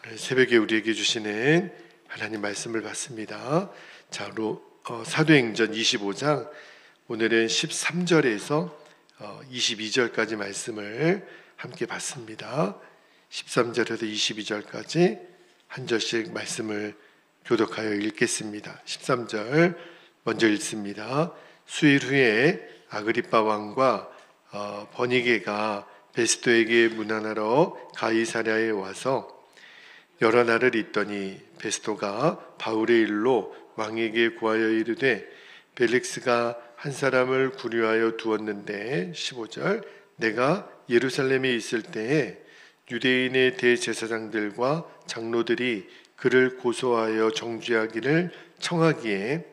오늘 새벽에 우리에게 주시는 하나님 말씀을 받습니다. 자, 사도행전 25장 오늘은 13절에서 22절까지 말씀을 함께 받습니다. 13절에서 22절까지 한 절씩 말씀을 교독하여 읽겠습니다. 13절 먼저 읽습니다. 수일 후에 아그리빠 왕과 버니게가 베스도에게 문안하러 가이사랴에 와서 여러 날을 있더니 베스도가 바울의 일로 왕에게 구하여 이르되 벨릭스가 한 사람을 구류하여 두었는데 15절 내가 예루살렘에 있을 때에 유대인의 대제사장들과 장로들이 그를 고소하여 정죄하기를 청하기에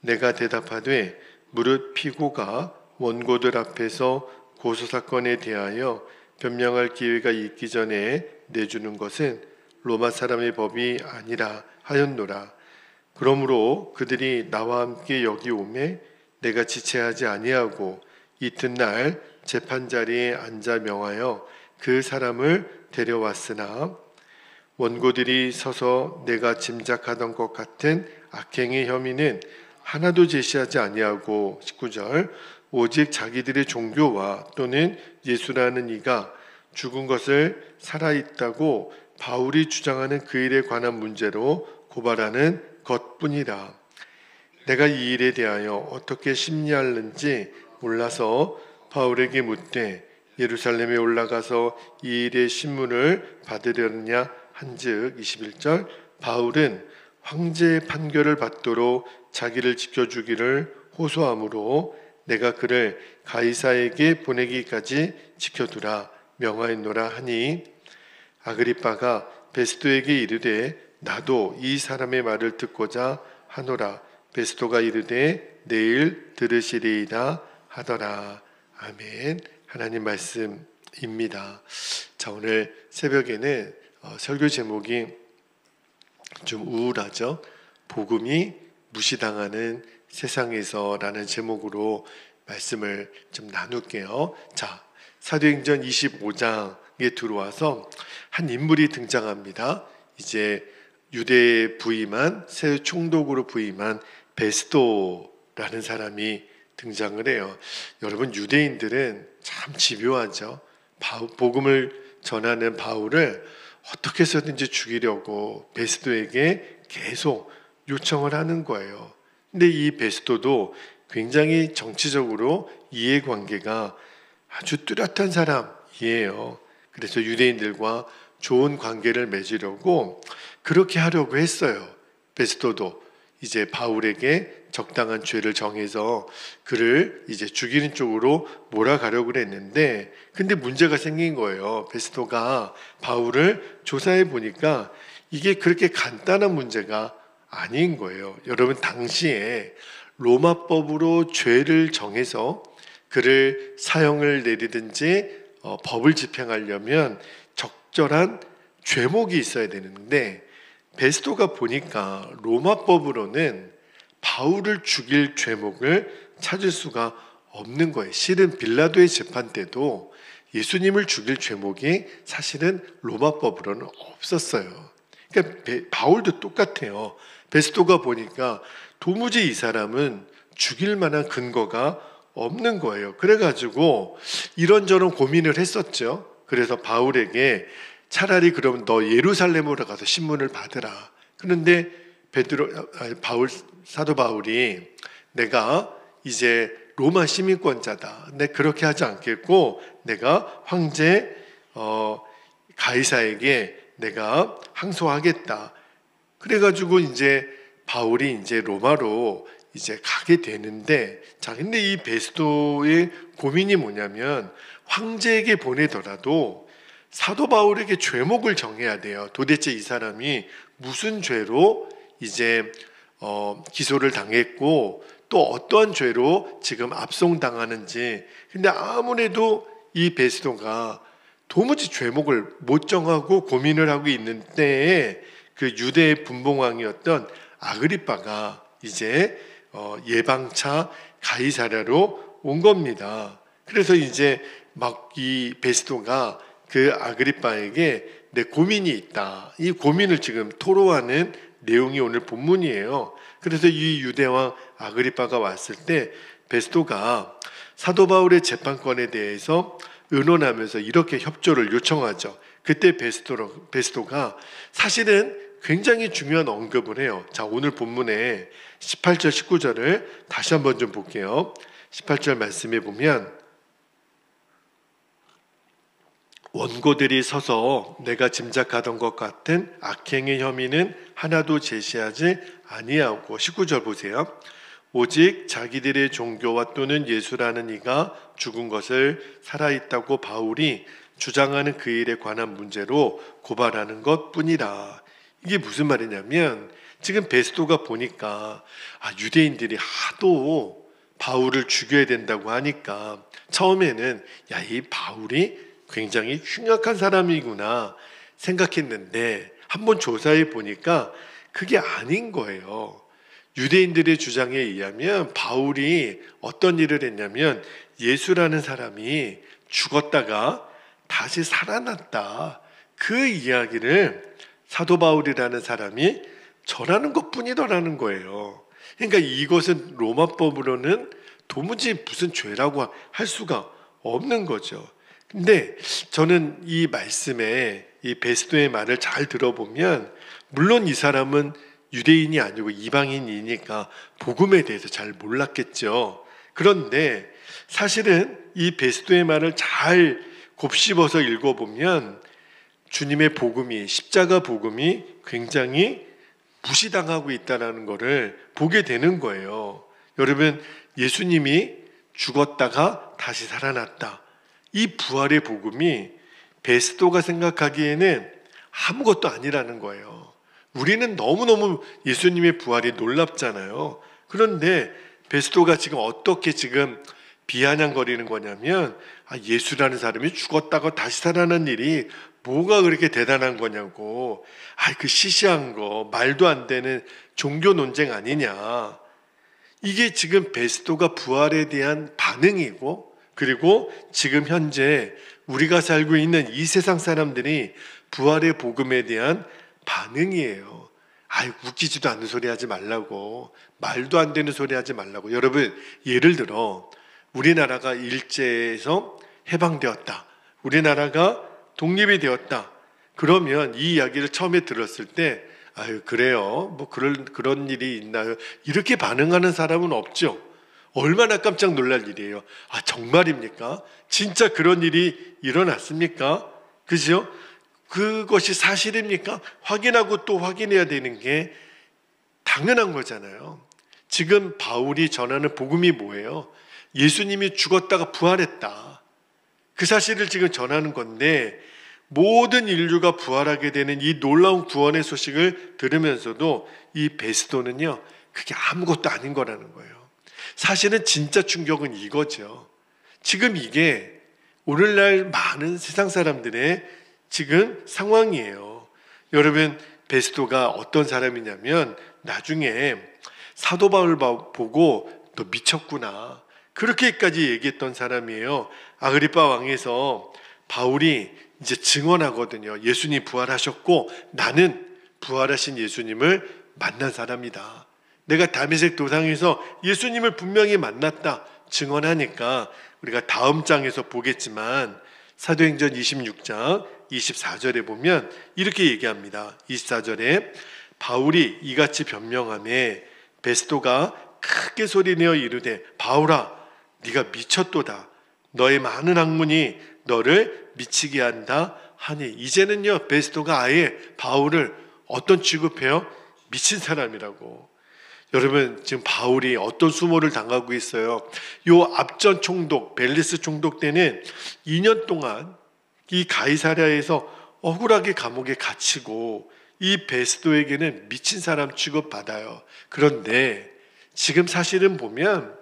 내가 대답하되 무릇 피고가 원고들 앞에서 고소사건에 대하여 변명할 기회가 있기 전에 내주는 것은 로마 사람의 법이 아니라 하였노라. 그러므로 그들이 나와 함께 여기 오매 내가 지체하지 아니하고 이튿날 재판자리에 앉아 명하여 그 사람을 데려왔으나 원고들이 서서 내가 짐작하던 것 같은 악행의 혐의는 하나도 제시하지 아니하고 19절 오직 자기들의 종교와 또는 예수라는 이가 죽은 것을 살아있다고 바울이 주장하는 그 일에 관한 문제로 고발하는 것뿐이라. 내가 이 일에 대하여 어떻게 심리하는지 몰라서 바울에게 묻되 예루살렘에 올라가서 이 일의 신문을 받으려느냐 한즉 21절 바울은 황제의 판결을 받도록 자기를 지켜주기를 호소하므로 내가 그를 가이사에게 보내기까지 지켜두라 명하였노라 하니 아그리빠가 베스도에게 이르되 나도 이 사람의 말을 듣고자 하노라. 베스도가 이르되 내일 들으시리이다 하더라. 아멘. 하나님 말씀입니다. 자, 오늘 새벽에는 설교 제목이 좀 우울하죠. 복음이 무시당하는 세상에서라는 제목으로 말씀을 좀 나눌게요. 자, 사도행전 25장에 들어와서 한 인물이 등장합니다. 이제 유대에 부임한 새 총독으로 부임한 베스도라는 사람이 등장을 해요. 여러분, 유대인들은 참 집요하죠. 복음을 전하는 바울을 어떻게 해서든지 죽이려고 베스도에게 계속 요청을 하는 거예요. 근데 이 베스도도 굉장히 정치적으로 이해관계가 아주 뚜렷한 사람이에요. 그래서 유대인들과 좋은 관계를 맺으려고 그렇게 하려고 했어요. 베스도도 이제 바울에게 적당한 죄를 정해서 그를 이제 죽이는 쪽으로 몰아가려고 했는데, 근데 문제가 생긴 거예요. 베스도가 바울을 조사해 보니까 이게 그렇게 간단한 문제가 아닌 거예요. 여러분, 당시에 로마법으로 죄를 정해서 그를 사형을 내리든지 법을 집행하려면 적절한 죄목이 있어야 되는데 베스도가 보니까 로마법으로는 바울을 죽일 죄목을 찾을 수가 없는 거예요. 실은 빌라도의 재판 때도 예수님을 죽일 죄목이 사실은 로마법으로는 없었어요. 그러니까 바울도 똑같아요. 베스도가 보니까 도무지 이 사람은 죽일 만한 근거가 없는 거예요. 그래가지고 이런저런 고민을 했었죠. 그래서 바울에게 차라리 그럼 너 예루살렘으로 가서 신문을 받으라. 그런데 사도 바울이 내가 이제 로마 시민권자다. 내 그렇게 하지 않겠고 내가 황제 가이사에게 내가 항소하겠다. 그래가지고 이제 바울이 이제 로마로 이제 가게 되는데, 자, 근데 이 베스도의 고민이 뭐냐면 황제에게 보내더라도 사도 바울에게 죄목을 정해야 돼요. 도대체 이 사람이 무슨 죄로 이제 기소를 당했고 또 어떠한 죄로 지금 압송당하는지. 근데 아무래도 이 베스도가 도무지 죄목을 못 정하고 고민을 하고 있는 때에 그 유대의 분봉왕이었던 아그리빠가 이제 예방차 가이사랴로 온 겁니다. 그래서 이제 막 이 베스도가 그 아그리빠에게 내 고민이 있다. 이 고민을 지금 토로하는 내용이 오늘 본문이에요. 그래서 이 유대왕 아그리빠가 왔을 때 베스토가 사도 바울의 재판권에 대해서 의논하면서 이렇게 협조를 요청하죠. 그때 베스토가 사실은 굉장히 중요한 언급을 해요. 자, 오늘 본문에 18절 19절을 다시 한번 좀 볼게요. 18절 말씀에 보면 원고들이 서서 내가 짐작하던 것 같은 악행의 혐의는 하나도 제시하지 아니하고 19절 보세요. 오직 자기들의 종교와 또는 예수라는 이가 죽은 것을 살아있다고 바울이 주장하는 그 일에 관한 문제로 고발하는 것뿐이라. 이게 무슨 말이냐면 지금 베스토가 보니까 유대인들이 하도 바울을 죽여야 된다고 하니까 처음에는 이 바울이 굉장히 흉악한 사람이구나 생각했는데 한번 조사해 보니까 그게 아닌 거예요. 유대인들의 주장에 의하면 바울이 어떤 일을 했냐면 예수라는 사람이 죽었다가 다시 살아났다. 그 이야기를 사도 바울이라는 사람이 전하는 것뿐이더라는 거예요. 그러니까 이것은 로마법으로는 도무지 무슨 죄라고 할 수가 없는 거죠. 근데 저는 이 말씀에 이 베스토의 말을 잘 들어보면 물론 이 사람은 유대인이 아니고 이방인이니까 복음에 대해서 잘 몰랐겠죠. 그런데 사실은 이 베스토의 말을 잘 곱씹어서 읽어보면 주님의 복음이 십자가 복음이 굉장히 무시당하고 있다는 것을 보게 되는 거예요. 여러분 예수님이 죽었다가 다시 살아났다. 이 부활의 복음이 베스토가 생각하기에는 아무것도 아니라는 거예요. 우리는 너무너무 예수님의 부활이 놀랍잖아요. 그런데 베스토가 지금 어떻게 지금 비아냥거리는 거냐면 예수라는 사람이 죽었다가 다시 살아난 일이 뭐가 그렇게 대단한 거냐고. 그 시시한 거 말도 안 되는 종교 논쟁 아니냐. 이게 지금 베스토가 부활에 대한 반응이고 그리고 지금 현재 우리가 살고 있는 이 세상 사람들이 부활의 복음에 대한 반응이에요. 웃기지도 않는 소리 하지 말라고, 말도 안 되는 소리 하지 말라고. 여러분 예를 들어 우리나라가 일제에서 해방되었다, 우리나라가 독립이 되었다. 그러면 이 이야기를 처음에 들었을 때 그래요, 뭐 그런 일이 있나요? 이렇게 반응하는 사람은 없죠. 얼마나 깜짝 놀랄 일이에요. 정말입니까? 진짜 그런 일이 일어났습니까? 그죠? 그것이 사실입니까? 확인하고 또 확인해야 되는 게 당연한 거잖아요. 지금 바울이 전하는 복음이 뭐예요? 예수님이 죽었다가 부활했다. 그 사실을 지금 전하는 건데 모든 인류가 부활하게 되는 이 놀라운 구원의 소식을 들으면서도 이 베스토는요, 그게 아무것도 아닌 거라는 거예요. 사실은 진짜 충격은 이거죠. 지금 이게 오늘날 많은 세상 사람들의 지금 상황이에요. 여러분 베스토가 어떤 사람이냐면 나중에 사도 바울 보고 너 미쳤구나 그렇게까지 얘기했던 사람이에요. 아그리빠 왕에서 바울이 이제 증언하거든요. 예수님 부활하셨고 나는 부활하신 예수님을 만난 사람이다. 내가 다메섹 도상에서 예수님을 분명히 만났다 증언하니까 우리가 다음 장에서 보겠지만 사도행전 26장 24절에 보면 이렇게 얘기합니다. 24절에 바울이 이같이 변명하매 베스토가 크게 소리내어 이르되 바울아 네가 미쳤도다. 너의 많은 학문이 너를 미치게 한다 하니. 이제는요 베스토가 아예 바울을 어떤 취급해요? 미친 사람이라고. 여러분 지금 바울이 어떤 수모를 당하고 있어요? 요 앞전 총독 벨리스 총독 때는 2년 동안 이 가이사랴에서 억울하게 감옥에 갇히고 이 베스토에게는 미친 사람 취급받아요. 그런데 지금 사실은 보면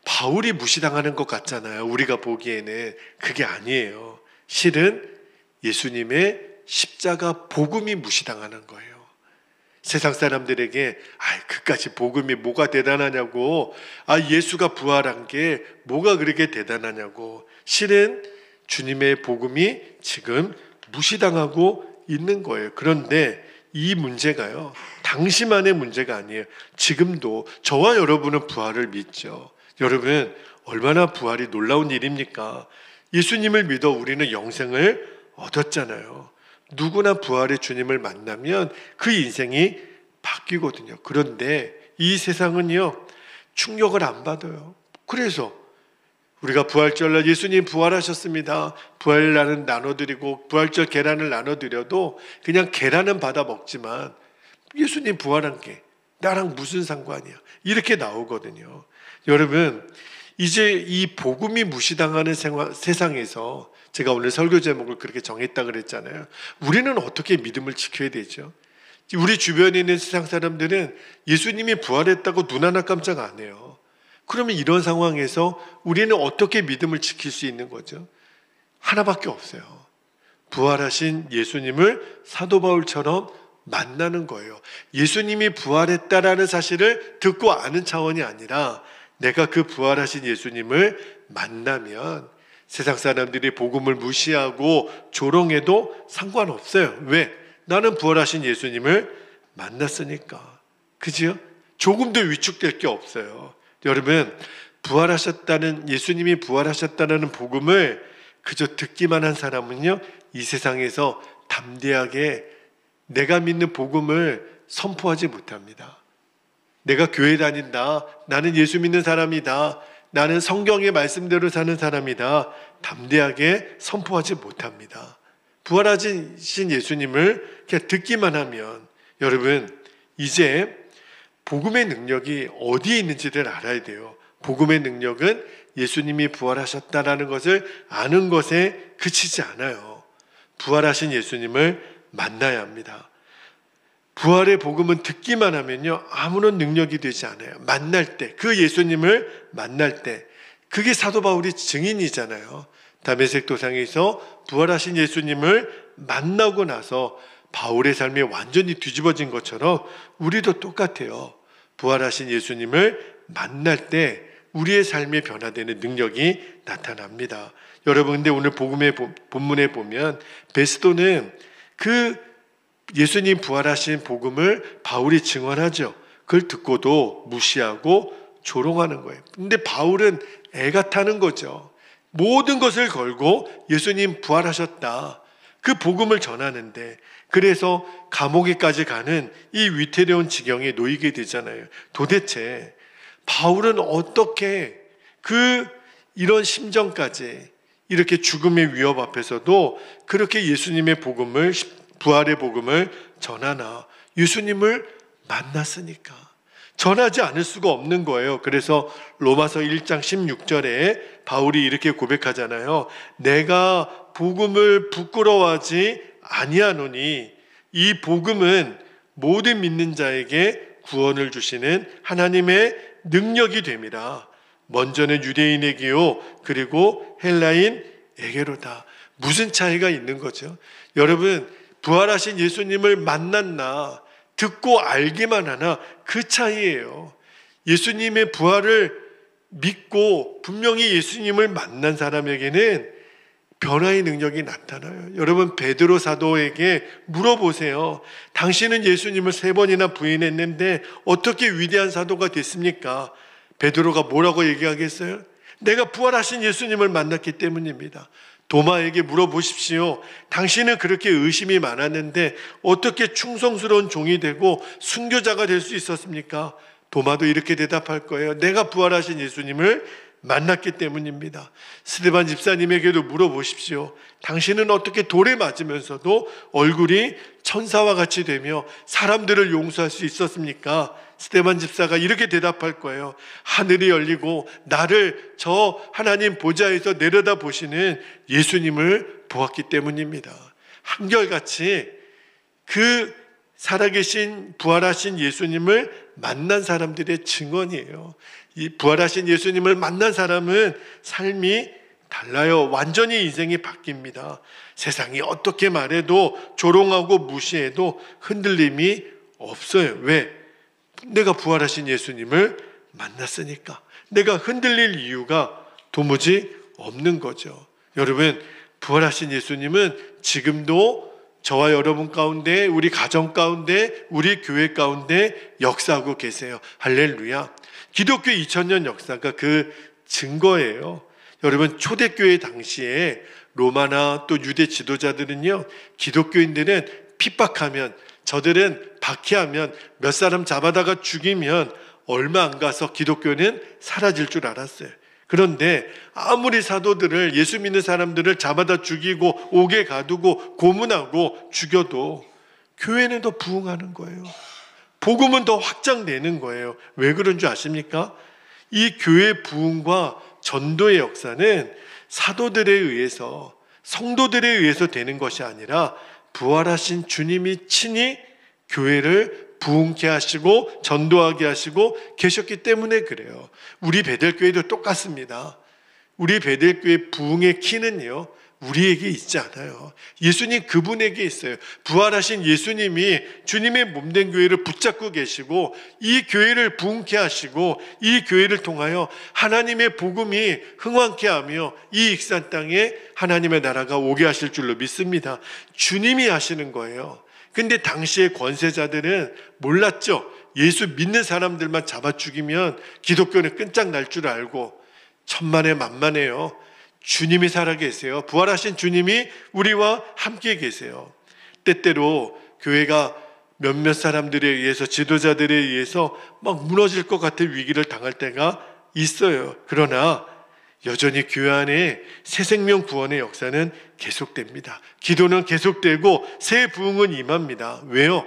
바울이 무시당하는 것 같잖아요. 우리가 보기에는 그게 아니에요. 실은 예수님의 십자가 복음이 무시당하는 거예요. 세상 사람들에게 그까지 복음이 뭐가 대단하냐고, 예수가 부활한 게 뭐가 그렇게 대단하냐고. 실은 주님의 복음이 지금 무시당하고 있는 거예요. 그런데 이 문제가요, 당시만의 문제가 아니에요. 지금도 저와 여러분은 부활을 믿죠. 여러분, 얼마나 부활이 놀라운 일입니까? 예수님을 믿어 우리는 영생을 얻었잖아요. 누구나 부활의 주님을 만나면 그 인생이 바뀌거든요. 그런데 이 세상은요, 충격을 안 받아요. 그래서 우리가 부활절날 예수님 부활하셨습니다. 부활날은 나눠드리고 부활절 계란을 나눠드려도 그냥 계란은 받아 먹지만 예수님 부활한 게 나랑 무슨 상관이야, 이렇게 나오거든요. 여러분, 이제 이 복음이 무시당하는 세상에서 제가 오늘 설교 제목을 그렇게 정했다 그랬잖아요. 우리는 어떻게 믿음을 지켜야 되죠? 우리 주변에 있는 세상 사람들은 예수님이 부활했다고 눈 하나 깜짝 안 해요. 그러면 이런 상황에서 우리는 어떻게 믿음을 지킬 수 있는 거죠? 하나밖에 없어요. 부활하신 예수님을 사도 바울처럼 만나는 거예요. 예수님이 부활했다라는 사실을 듣고 아는 차원이 아니라 내가 그 부활하신 예수님을 만나면 세상 사람들이 복음을 무시하고 조롱해도 상관없어요. 왜? 나는 부활하신 예수님을 만났으니까. 그죠? 조금도 위축될 게 없어요. 여러분, 부활하셨다는, 예수님이 부활하셨다는 복음을 그저 듣기만 한 사람은요, 이 세상에서 담대하게 내가 믿는 복음을 선포하지 못합니다. 내가 교회 다닌다, 나는 예수 믿는 사람이다, 나는 성경의 말씀대로 사는 사람이다, 담대하게 선포하지 못합니다. 부활하신 예수님을 그냥 듣기만 하면, 여러분, 이제 복음의 능력이 어디에 있는지를 알아야 돼요. 복음의 능력은 예수님이 부활하셨다라는 것을 아는 것에 그치지 않아요. 부활하신 예수님을 만나야 합니다. 부활의 복음은 듣기만 하면요, 아무런 능력이 되지 않아요. 만날 때, 그 예수님을 만날 때, 그게 사도 바울이 증인이잖아요. 다메섹 도상에서 부활하신 예수님을 만나고 나서 바울의 삶이 완전히 뒤집어진 것처럼 우리도 똑같아요. 부활하신 예수님을 만날 때 우리의 삶이 변화되는 능력이 나타납니다. 여러분, 근데 오늘 복음의 본문에 보면 베스도는 그 예수님 부활하신 복음을 바울이 증언하죠. 그걸 듣고도 무시하고 조롱하는 거예요. 근데 바울은 애가 타는 거죠. 모든 것을 걸고 예수님 부활하셨다, 그 복음을 전하는데, 그래서 감옥에까지 가는 이 위태로운 지경에 놓이게 되잖아요. 도대체 바울은 어떻게 이런 심정까지, 이렇게 죽음의 위협 앞에서도 그렇게 예수님의 복음을, 부활의 복음을 전하나? 예수님을 만났으니까 전하지 않을 수가 없는 거예요. 그래서 로마서 1장 16절에 바울이 이렇게 고백하잖아요. 내가 복음을 부끄러워하지 아니하노니 이 복음은 모든 믿는 자에게 구원을 주시는 하나님의 능력이 됨이라. 먼저는 유대인에게요, 그리고 헬라인에게로다. 무슨 차이가 있는 거죠? 여러분, 부활하신 예수님을 만났나, 듣고 알기만 하나, 그 차이예요. 예수님의 부활을 믿고 분명히 예수님을 만난 사람에게는 변화의 능력이 나타나요. 여러분, 베드로 사도에게 물어보세요. 당신은 예수님을 3번이나 부인했는데 어떻게 위대한 사도가 됐습니까? 베드로가 뭐라고 얘기하겠어요? 내가 부활하신 예수님을 만났기 때문입니다. 도마에게 물어보십시오. 당신은 그렇게 의심이 많았는데 어떻게 충성스러운 종이 되고 순교자가 될 수 있었습니까? 도마도 이렇게 대답할 거예요. 내가 부활하신 예수님을 만났기 때문입니다. 스데반 집사님에게도 물어보십시오. 당신은 어떻게 돌에 맞으면서도 얼굴이 천사와 같이 되며 사람들을 용서할 수 있었습니까? 스데반 집사가 이렇게 대답할 거예요. 하늘이 열리고 나를 저 하나님 보좌에서 내려다 보시는 예수님을 보았기 때문입니다. 한결같이 그 살아계신 부활하신 예수님을 만난 사람들의 증언이에요. 이 부활하신 예수님을 만난 사람은 삶이 달라요. 완전히 인생이 바뀝니다. 세상이 어떻게 말해도, 조롱하고 무시해도 흔들림이 없어요. 왜? 내가 부활하신 예수님을 만났으니까. 내가 흔들릴 이유가 도무지 없는 거죠. 여러분, 부활하신 예수님은 지금도 저와 여러분 가운데, 우리 가정 가운데, 우리 교회 가운데 역사하고 계세요. 할렐루야. 기독교 2000년 역사가 그 증거예요. 여러분, 초대교회 당시에 로마나 또 유대 지도자들은요, 기독교인들은 핍박하면, 저들은 박해하면, 몇 사람 잡아다가 죽이면 얼마 안 가서 기독교는 사라질 줄 알았어요. 그런데 아무리 사도들을, 예수 믿는 사람들을 잡아다 죽이고 옥에 가두고 고문하고 죽여도 교회는 더 부흥하는 거예요. 복음은 더 확장되는 거예요. 왜 그런 줄 아십니까? 이 교회 부흥과 전도의 역사는 사도들에 의해서, 성도들에 의해서 되는 것이 아니라 부활하신 주님이 친히 교회를 부흥케 하시고 전도하게 하시고 계셨기 때문에 그래요. 우리 베델교회도 똑같습니다. 우리 베델교회 부흥의 키는요, 우리에게 있지 않아요. 예수님 그분에게 있어요. 부활하신 예수님이 주님의 몸된 교회를 붙잡고 계시고 이 교회를 부흥케 하시고 이 교회를 통하여 하나님의 복음이 흥왕케 하며 이 익산 땅에 하나님의 나라가 오게 하실 줄로 믿습니다. 주님이 하시는 거예요. 근데 당시의 권세자들은 몰랐죠. 예수 믿는 사람들만 잡아 죽이면 기독교는 끈짝날 줄 알고 천만에 만만해요. 주님이 살아계세요. 부활하신 주님이 우리와 함께 계세요. 때때로 교회가 몇몇 사람들에 의해서, 지도자들에 의해서 막 무너질 것 같은 위기를 당할 때가 있어요. 그러나 여전히 교회 안에 새 생명 구원의 역사는 계속됩니다. 기도는 계속되고 새 부흥은 임합니다. 왜요?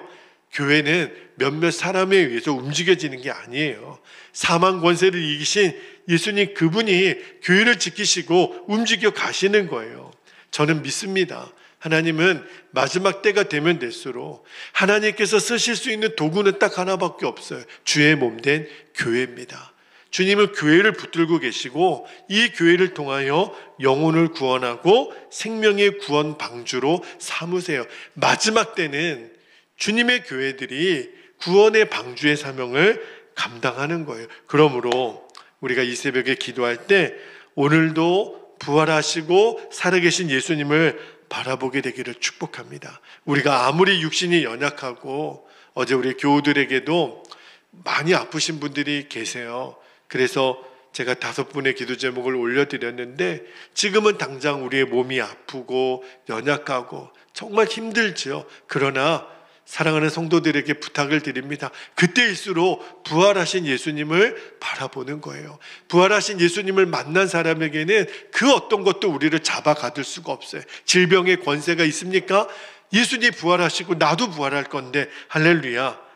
교회는 몇몇 사람에 의해서 움직여지는 게 아니에요. 사망 권세를 이기신 예수님 그분이 교회를 지키시고 움직여 가시는 거예요. 저는 믿습니다. 하나님은 마지막 때가 되면 될수록 하나님께서 쓰실 수 있는 도구는 딱 하나밖에 없어요. 주의 몸된 교회입니다. 주님은 교회를 붙들고 계시고 이 교회를 통하여 영혼을 구원하고 생명의 구원 방주로 삼으세요. 마지막 때는 주님의 교회들이 구원의 방주의 사명을 감당하는 거예요. 그러므로 우리가 이 새벽에 기도할 때 오늘도 부활하시고 살아계신 예수님을 바라보게 되기를 축복합니다. 우리가 아무리 육신이 연약하고, 어제 우리 교우들에게도 많이 아프신 분들이 계세요. 그래서 제가 5분의 기도 제목을 올려드렸는데 지금은 당장 우리의 몸이 아프고 연약하고 정말 힘들죠. 그러나 사랑하는 성도들에게 부탁을 드립니다. 그때일수록 부활하신 예수님을 바라보는 거예요. 부활하신 예수님을 만난 사람에게는 그 어떤 것도 우리를 잡아가둘 수가 없어요. 질병의 권세가 있습니까? 예수님 부활하시고 나도 부활할 건데 할렐루야.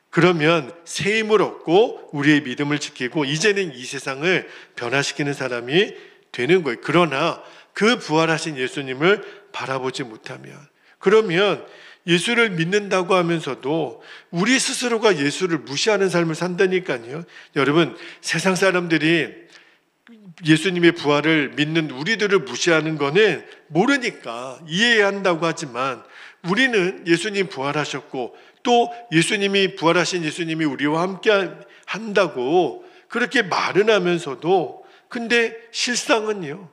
그러면 새 힘을 얻고 우리의 믿음을 지키고 이제는 이 세상을 변화시키는 사람이 되는 거예요. 그러나 그 부활하신 예수님을 바라보지 못하면, 그러면 예수를 믿는다고 하면서도 우리 스스로가 예수를 무시하는 삶을 산다니까요. 여러분, 세상 사람들이 예수님의 부활을 믿는 우리들을 무시하는 거는 모르니까 이해해야 한다고 하지만, 우리는 예수님 부활하셨고 또 예수님이, 부활하신 예수님이 우리와 함께 한다고 그렇게 말은 하면서도, 근데 실상은요,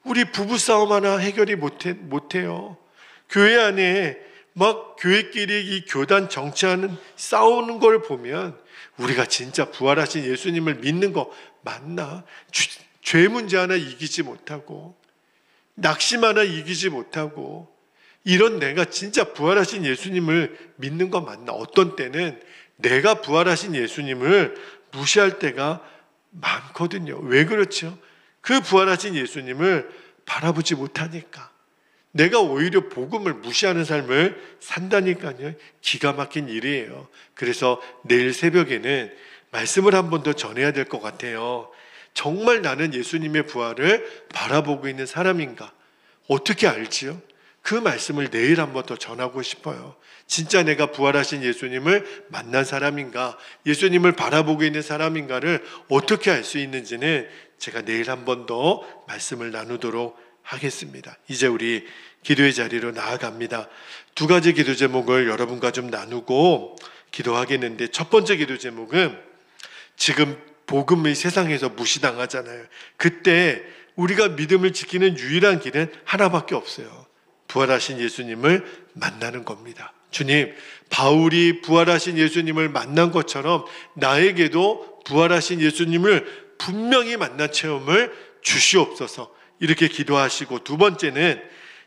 우리 부부싸움 하나 해결이 못해요. 교회 안에 막 교회끼리 이 교단 정치하는 싸우는 걸 보면 우리가 진짜 부활하신 예수님을 믿는 거 맞나? 죄 문제 하나 이기지 못하고, 낙심 하나 이기지 못하고, 이런 내가 진짜 부활하신 예수님을 믿는 거 맞나? 어떤 때는 내가 부활하신 예수님을 무시할 때가 많거든요. 왜 그렇죠? 그 부활하신 예수님을 바라보지 못하니까. 내가 오히려 복음을 무시하는 삶을 산다니까요. 기가 막힌 일이에요. 그래서 내일 새벽에는 말씀을 한 번 더 전해야 될 것 같아요. 정말 나는 예수님의 부활을 바라보고 있는 사람인가? 어떻게 알지요? 그 말씀을 내일 한 번 더 전하고 싶어요. 진짜 내가 부활하신 예수님을 만난 사람인가, 예수님을 바라보고 있는 사람인가를 어떻게 알 수 있는지는 제가 내일 한 번 더 말씀을 나누도록 하겠습니다. 이제 우리 기도의 자리로 나아갑니다. 2가지 기도 제목을 여러분과 좀 나누고 기도하겠는데, 첫 번째 기도 제목은 지금 복음이 세상에서 무시당하잖아요. 그때 우리가 믿음을 지키는 유일한 길은 하나밖에 없어요. 부활하신 예수님을 만나는 겁니다. 주님, 바울이 부활하신 예수님을 만난 것처럼 나에게도 부활하신 예수님을 분명히 만난 체험을 주시옵소서. 이렇게 기도하시고, 두 번째는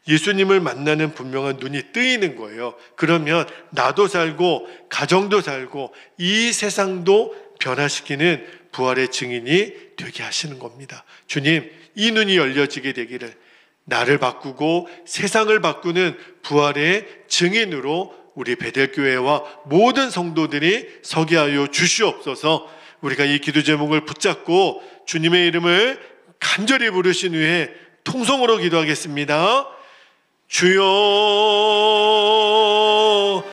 예수님을 만나는 분명한 눈이 뜨이는 거예요. 그러면 나도 살고 가정도 살고 이 세상도 변화시키는 부활의 증인이 되게 하시는 겁니다. 주님, 이 눈이 열려지게 되기를, 나를 바꾸고 세상을 바꾸는 부활의 증인으로 우리 베델교회와 모든 성도들이 서게 하여 주시옵소서. 우리가 이 기도 제목을 붙잡고 주님의 이름을 간절히 부르신 후에 통성으로 기도하겠습니다. 주여